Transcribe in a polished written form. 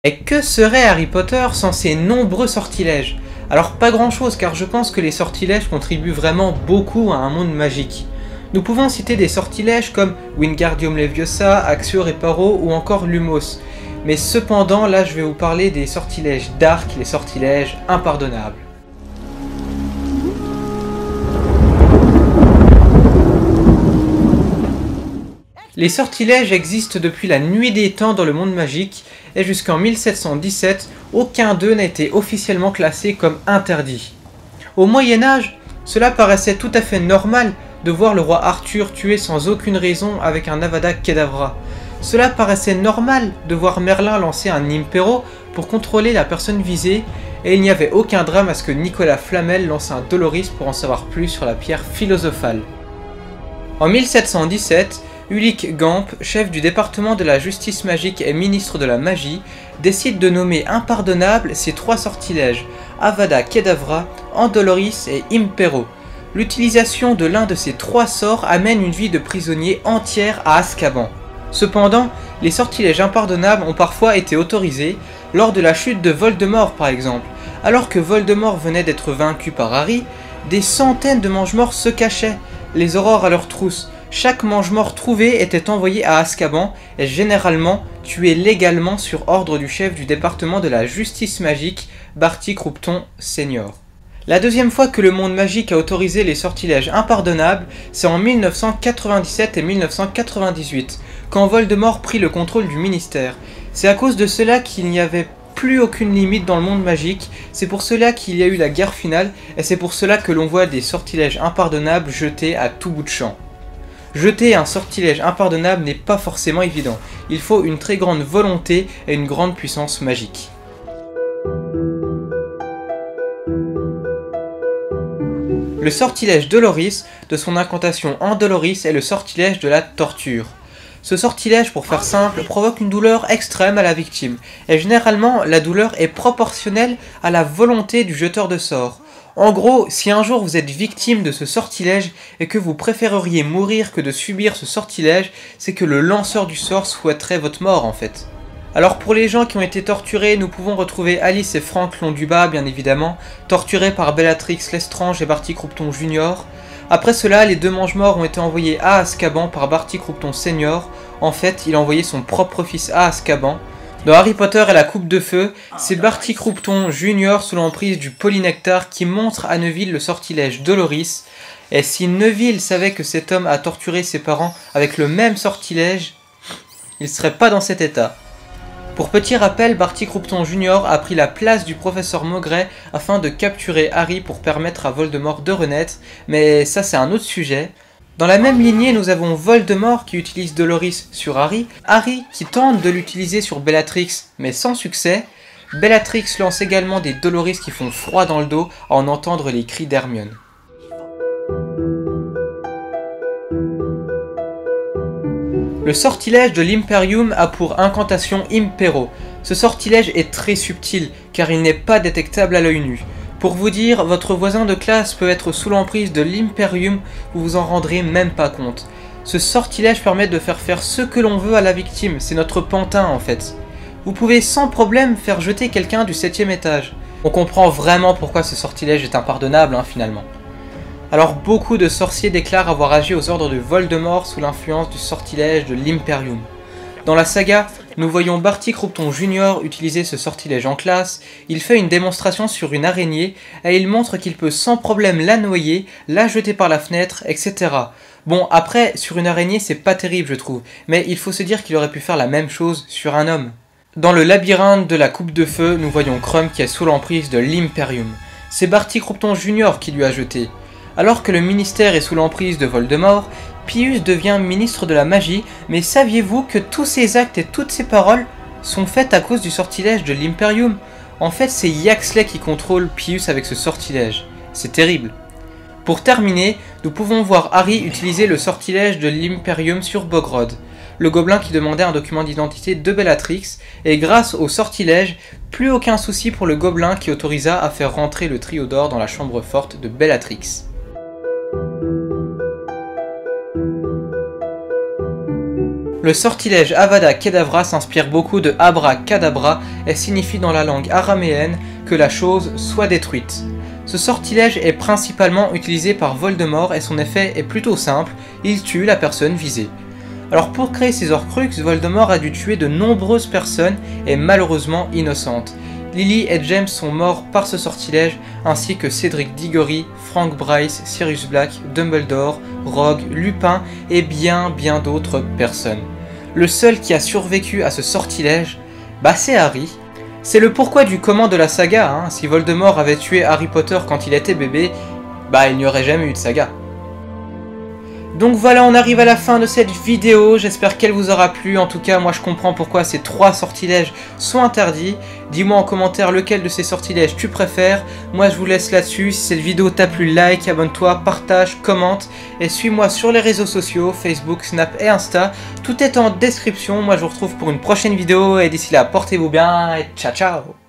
Et que serait Harry Potter sans ses nombreux sortilèges? Alors pas grand chose, car je pense que les sortilèges contribuent vraiment beaucoup à un monde magique. Nous pouvons citer des sortilèges comme Wingardium Leviosa, Accio Reparo ou encore Lumos. Mais cependant, là je vais vous parler des sortilèges dark, les sortilèges impardonnables. Les sortilèges existent depuis la nuit des temps dans le monde magique, et jusqu'en 1717, aucun d'eux n'a été officiellement classé comme interdit. Au Moyen-Âge, cela paraissait tout à fait normal de voir le roi Arthur tué sans aucune raison avec un Avada Kedavra. Cela paraissait normal de voir Merlin lancer un Impero pour contrôler la personne visée, et il n'y avait aucun drame à ce que Nicolas Flamel lance un Doloris pour en savoir plus sur la pierre philosophale. En 1717, Ulick Gamp, chef du département de la justice magique et ministre de la magie, décide de nommer impardonnables ces trois sortilèges, Avada Kedavra, Andoloris et Impero. L'utilisation de l'un de ces trois sorts amène une vie de prisonnier entière à Azkaban. Cependant, les sortilèges impardonnables ont parfois été autorisés, lors de la chute de Voldemort par exemple. Alors que Voldemort venait d'être vaincu par Harry, des centaines de mange-morts se cachaient, les aurores à leur trousse. Chaque mange-mort trouvé était envoyé à Azkaban et généralement tué légalement sur ordre du chef du département de la justice magique, Barty Croughton Sr. La deuxième fois que le monde magique a autorisé les sortilèges impardonnables, c'est en 1997 et 1998, quand Voldemort prit le contrôle du ministère. C'est à cause de cela qu'il n'y avait plus aucune limite dans le monde magique, c'est pour cela qu'il y a eu la guerre finale, et c'est pour cela que l'on voit des sortilèges impardonnables jetés à tout bout de champ. Jeter un sortilège impardonnable n'est pas forcément évident, il faut une très grande volonté et une grande puissance magique. Le sortilège Doloris, de son incantation Andoloris, est le sortilège de la torture. Ce sortilège, pour faire simple, provoque une douleur extrême à la victime, et généralement la douleur est proportionnelle à la volonté du jeteur de sort. En gros, si un jour vous êtes victime de ce sortilège et que vous préféreriez mourir que de subir ce sortilège, c'est que le lanceur du sort souhaiterait votre mort en fait. Alors pour les gens qui ont été torturés, nous pouvons retrouver Alice et Frank Londubat bien évidemment, torturés par Bellatrix Lestrange et Barty Croughton Jr. Après cela, les deux mange-morts ont été envoyés à Azkaban par Barty Croughton Sr. En fait, il a envoyé son propre fils à Azkaban. Dans Harry Potter et la Coupe de Feu, c'est Barty Croughton Jr. sous l'emprise du polynectar qui montre à Neville le sortilège Doloris. Et si Neville savait que cet homme a torturé ses parents avec le même sortilège, il ne serait pas dans cet état. Pour petit rappel, Barty Croughton Jr. a pris la place du professeur Maugret afin de capturer Harry pour permettre à Voldemort de renaître, mais ça c'est un autre sujet. Dans la même lignée, nous avons Voldemort qui utilise Doloris sur Harry, Harry qui tente de l'utiliser sur Bellatrix mais sans succès, Bellatrix lance également des Doloris qui font froid dans le dos à en entendre les cris d'Hermione. Le sortilège de l'Imperium a pour incantation Impero. Ce sortilège est très subtil car il n'est pas détectable à l'œil nu. Pour vous dire, votre voisin de classe peut être sous l'emprise de l'Imperium, vous vous en rendrez même pas compte. Ce sortilège permet de faire ce que l'on veut à la victime, c'est notre pantin en fait. Vous pouvez sans problème faire jeter quelqu'un du 7e étage. On comprend vraiment pourquoi ce sortilège est impardonnable finalement. Alors beaucoup de sorciers déclarent avoir agi aux ordres de Voldemort sous l'influence du sortilège de l'Imperium. Dans la saga, nous voyons Barty Croughton Jr. utiliser ce sortilège en classe, il fait une démonstration sur une araignée et il montre qu'il peut sans problème la noyer, la jeter par la fenêtre, etc. Bon après, sur une araignée c'est pas terrible je trouve, mais il faut se dire qu'il aurait pu faire la même chose sur un homme. Dans le labyrinthe de la Coupe de Feu, nous voyons Krum qui est sous l'emprise de l'Imperium. C'est Barty Croughton Jr. qui lui a jeté. Alors que le ministère est sous l'emprise de Voldemort, Pius devient ministre de la magie, mais saviez-vous que tous ses actes et toutes ses paroles sont faites à cause du sortilège de l'Imperium? En fait, c'est Yaxley qui contrôle Pius avec ce sortilège. C'est terrible. Pour terminer, nous pouvons voir Harry utiliser le sortilège de l'Imperium sur Bogrod, le gobelin qui demandait un document d'identité de Bellatrix, et grâce au sortilège, plus aucun souci pour le gobelin qui autorisa à faire rentrer le trio d'or dans la chambre forte de Bellatrix. Le sortilège Avada Kedavra s'inspire beaucoup de Abra Kadabra et signifie dans la langue araméenne que la chose soit détruite. Ce sortilège est principalement utilisé par Voldemort et son effet est plutôt simple, il tue la personne visée. Alors pour créer ces Horcruxes, Voldemort a dû tuer de nombreuses personnes et malheureusement innocentes. Lily et James sont morts par ce sortilège, ainsi que Cédric Diggory, Frank Bryce, Sirius Black, Dumbledore, Rogue, Lupin et bien d'autres personnes. Le seul qui a survécu à ce sortilège, c'est Harry. C'est le pourquoi du comment de la saga, hein. Si Voldemort avait tué Harry Potter quand il était bébé, il n'y aurait jamais eu de saga. Donc voilà, on arrive à la fin de cette vidéo, j'espère qu'elle vous aura plu. En tout cas, moi je comprends pourquoi ces 3 sortilèges sont interdits. Dis-moi en commentaire lequel de ces sortilèges tu préfères. Moi je vous laisse là-dessus. Si cette vidéo t'a plu, like, abonne-toi, partage, commente. Et suis-moi sur les réseaux sociaux, Facebook, Snap et Insta. Tout est en description. Moi je vous retrouve pour une prochaine vidéo. Et d'ici là, portez-vous bien et ciao ciao.